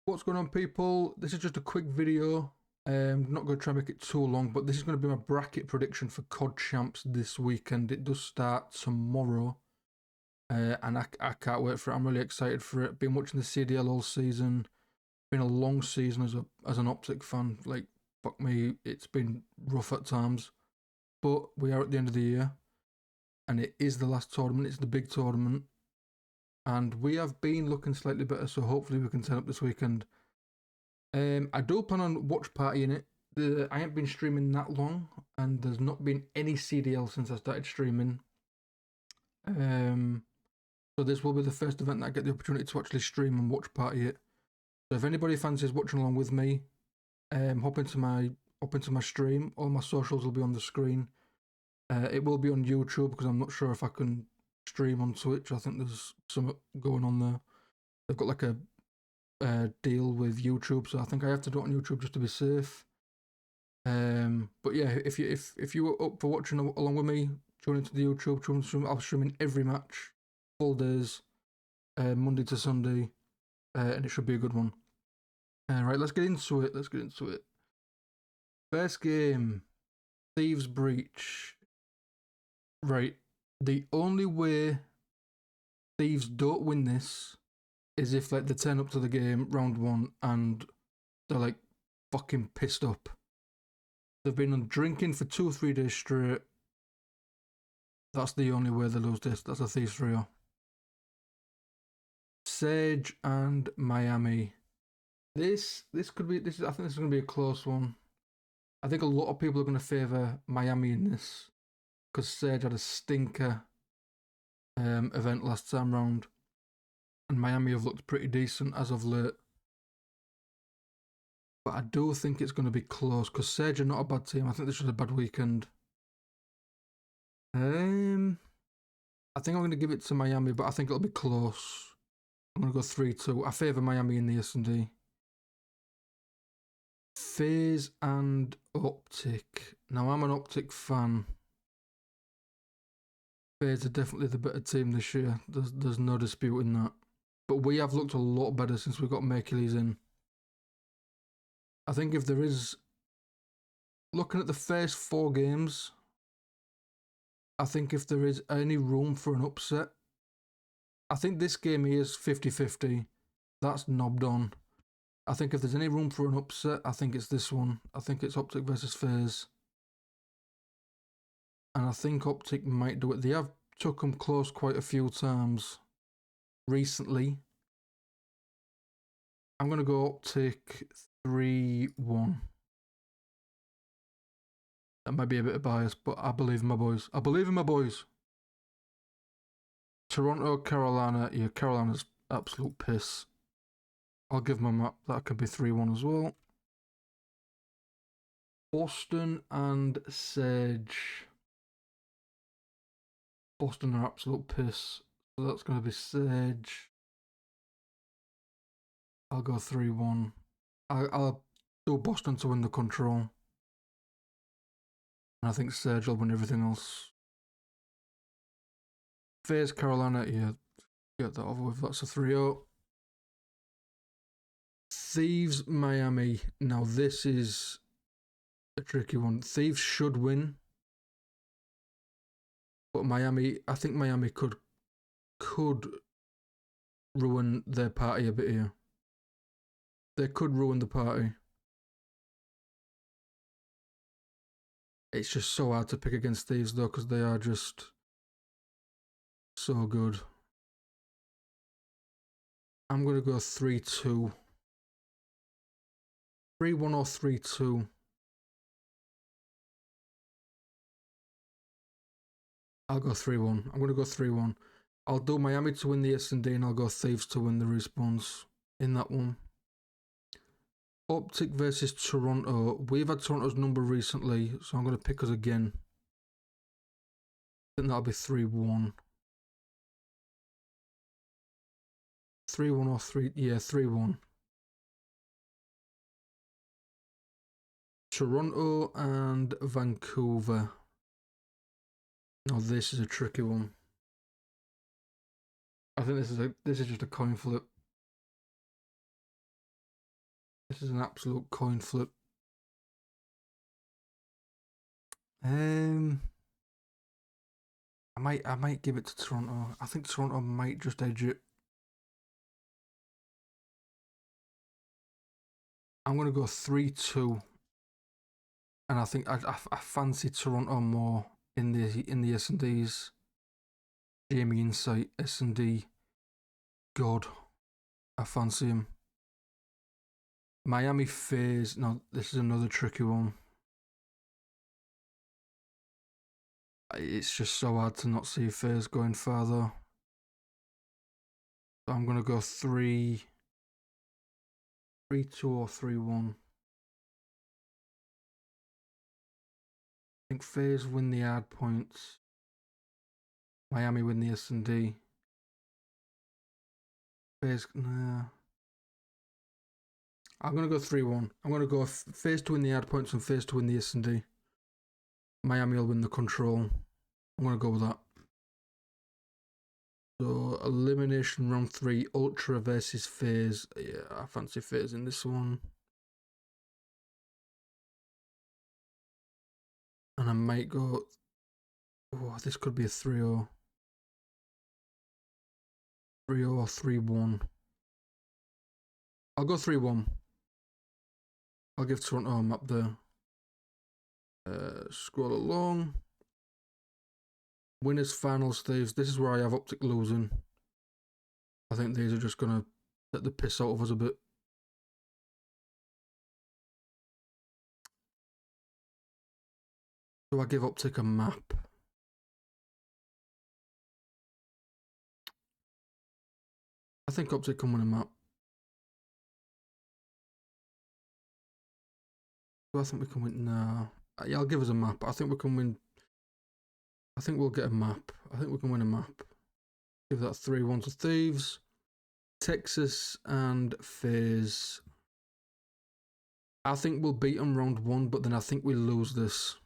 What's going on, people? This is just a quick video. Not going to try and make it too long, but this is going to be my bracket prediction for COD Champs this weekend. It does start tomorrow, and I can't wait for it. I'm really excited for it. Been watching the CDL all season. Been a long season as an Optic fan. Like, fuck me, it's been rough at times, but we are at the end of the year, and it is the last tournament. It's the big tournament, and we have been looking slightly better. So hopefully we can turn up this weekend. I do plan on watch partying it. I ain't been streaming that long, and there's not been any CDL since I started streaming. Um, so this will be the first event that I get the opportunity to actually stream and watch party it. So if anybody fancies watching along with me, hop into my stream. All my socials will be on the screen. It will be on YouTube because I'm not sure if I can stream on Twitch. I think there's something going on there. They've got like a deal with YouTube, so I think I have to do it on YouTube just to be safe. But yeah, if you were up for watching along with me, tune into the YouTube. I'll streaming every match, full days, Monday to Sunday, and it should be a good one. Right, let's get into it. First game, Thieves Breach. Right, the only way Thieves don't win this is if like they turn up to the game round one and they're like fucking pissed up. They've been on drinking for 2 or 3 days straight. That's the only way they lose this. That's a Thieves 3. Sage and Miami. This could be this. I think this is going to be a close one. I think a lot of people are going to favour Miami in this because Sage had a stinker event last time round, and Miami have looked pretty decent as of late. But I do think it's going to be close because Sage are not a bad team. I think this was a bad weekend. I think I'm going to give it to Miami, but I think it'll be close. I'm going to go 3-2. I favour Miami in the S&D. FaZe and Optic. Now, I'm an Optic fan. FaZe are definitely the better team this year. There's no disputing that. But we have looked a lot better since we got Mercules in. I think if there is... Looking at the first 4 games, I think if there is any room for an upset, I think this game here is 50-50. That's knobbed on. I think if there's any room for an upset, I think it's this one. I think it's Optic versus FaZe. And I think Optic might do it. They have took them close quite a few times recently. I'm going to go Optic 3-1. That might be a bit of bias, but I believe in my boys. Toronto, Carolina. Yeah, Carolina's absolute piss. I'll give them a map. That could be 3-1 as well. Boston and Sage. Boston are absolute piss. So that's going to be Sage. I'll go 3-1. I'll do Boston to win the control. And I think Sage will win everything else. FaZe Carolina, yeah, get that over with. That's a 3-0. Thieves Miami. Now this is a tricky one. Thieves should win, but Miami, I think Miami could ruin their party a bit here. They could ruin the party. It's just so hard to pick against Thieves though, because they are just so good. I'm going to go 3-2. 3-1 or 3-2. I'll go 3-1. I'm going to go 3-1. I'll do Miami to win the S&D and I'll go Thieves to win the respawns in that one. Optic versus Toronto. We've had Toronto's number recently, so I'm going to pick us again. I think that'll be 3-1. 3-1 or 3... Yeah, 3-1. Toronto and Vancouver. Now this is a tricky one. I think this is just a coin flip. This is an absolute coin flip. I might give it to Toronto. I think Toronto might just edge it. I'm gonna go 3-2, and I think I fancy Toronto more in the S&Ds. Jamie Insight S&D. God, I fancy him. Miami FaZe. No, this is another tricky one. It's just so hard to not see FaZe going further. So I'm gonna go 3-2 or 3-1. I think FaZe win the hard points. Miami win the S&D. FaZe, nah. I'm gonna go 3-1. I'm gonna go FaZe to win the hard points and FaZe to win the S&D. Miami will win the control. I'm gonna go with that. So elimination round 3, Ultra versus FaZe. Yeah, I fancy FaZe in this one. And I might go. Oh, this could be a 3-0. 3-0 or 3-1. I'll go 3-1. I'll give Toronto a map there. Scroll along. Winners finals staves. This is where I have Optic losing. I think these are just gonna let the piss out of us a bit. Do I give Optic a map? I think Optic can win a map. Do I think we can win? Nah. Yeah, I'll give us a map. I think we can win. I think we'll get a map. I think we can win a map. Give that 3-1 to Thieves. Texas and FaZe. I think we'll beat them round 1, but then I think we lose this.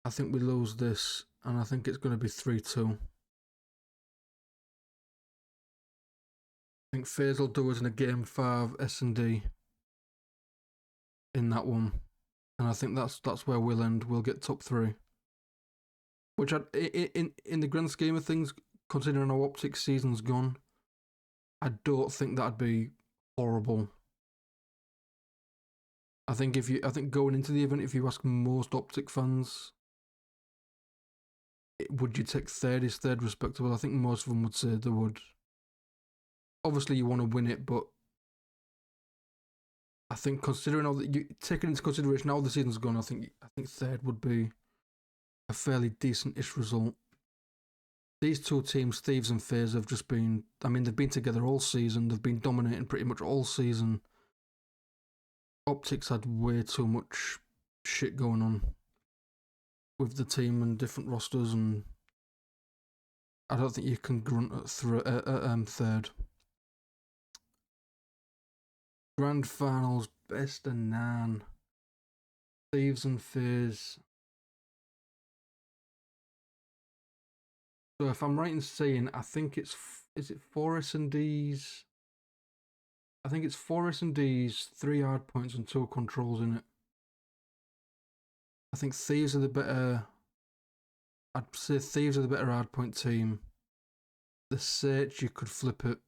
I think we lose this, and I think it's going to be 3-2. I think FaZe will do us in a game 5 S&D in that one, and I think that's where we'll end. We'll get top 3, which in the grand scheme of things, considering our Optic season's gone, I don't think that'd be horrible. I think going into the event, if you ask most Optic fans, would you take third? Is third respectable? I think most of them would say they would. Obviously, you want to win it, but I think considering all that, you taking into consideration how the season's gone, I think third would be a fairly decent-ish result. These two teams, Thieves and FaZe, have just been. I mean, they've been together all season. They've been dominating pretty much all season. Optics had way too much shit going on with the team and different rosters, and I don't think you can grunt at third. Grand finals, best of 9. Thieves and FaZe. So if I'm right in saying, I think is it 4 S&Ds? I think it's 4 S&Ds, 3 hard points and 2 controls in it. I think Thieves are the better. I'd say Thieves are the better hard point team. The Search, you could flip it.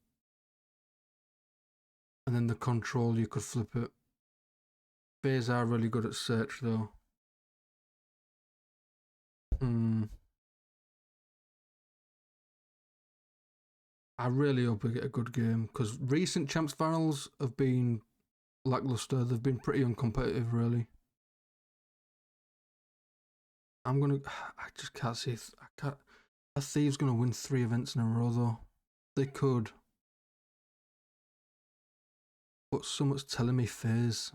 And then the control, you could flip it. FaZe are really good at Search though. I really hope we get a good game, because recent Champs finals have been lackluster. They've been pretty uncompetitive, really. I just can't see. A Thieves gonna win 3 events in a row, though. They could. But someone's telling me FaZe.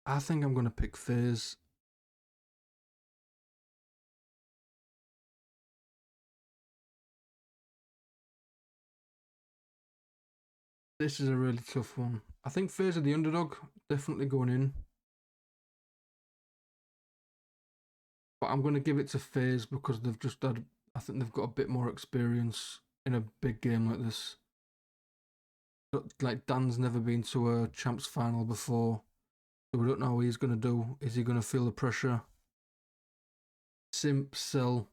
I think I'm gonna pick FaZe. This is a really tough one. I think FaZe are the underdog, definitely going in. But I'm going to give it to FaZe because they've just had I think they've got a bit more experience in a big game like this. Like Dan's never been to a champs final before, so we don't know how he's going to do. Is he going to feel the pressure? Simp, Cell,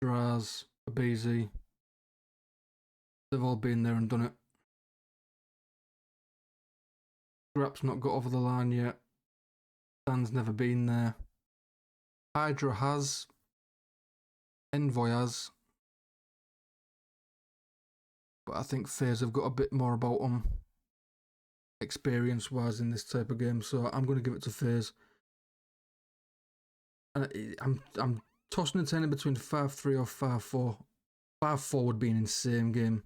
Draz, Abizi, they've all been there and done it. Grap's not got over the line yet. Dan's never been there. Hydra has. Envoy has. But I think FaZe have got a bit more about them experience-wise in this type of game, so I'm going to give it to FaZe. I'm tossing and turning between 5-3 or 5-4. 5-4 would be an insane game.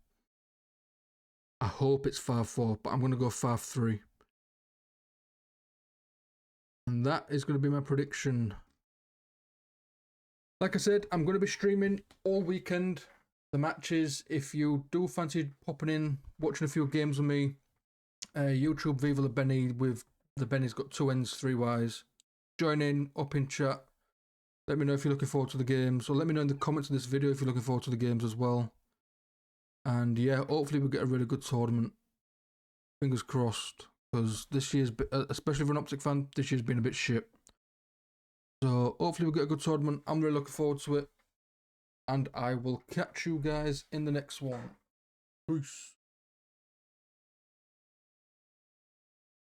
I hope it's 5-4, but I'm going to go 5-3. And that is going to be my prediction. Like I said, I'm going to be streaming all weekend the matches. If you do fancy popping in, watching a few games with me, YouTube Viva the Benny with the Benny's got 2 N's, 3 Y's. Join in, up in chat. Let me know if you're looking forward to the games, or let me know in the comments of this video if you're looking forward to the games as well. And yeah, hopefully we'll get a really good tournament. Fingers crossed, because this year's, especially for an Optic fan, this year's been a bit shit. So hopefully we'll get a good tournament. I'm really looking forward to it. And I will catch you guys in the next one. Peace.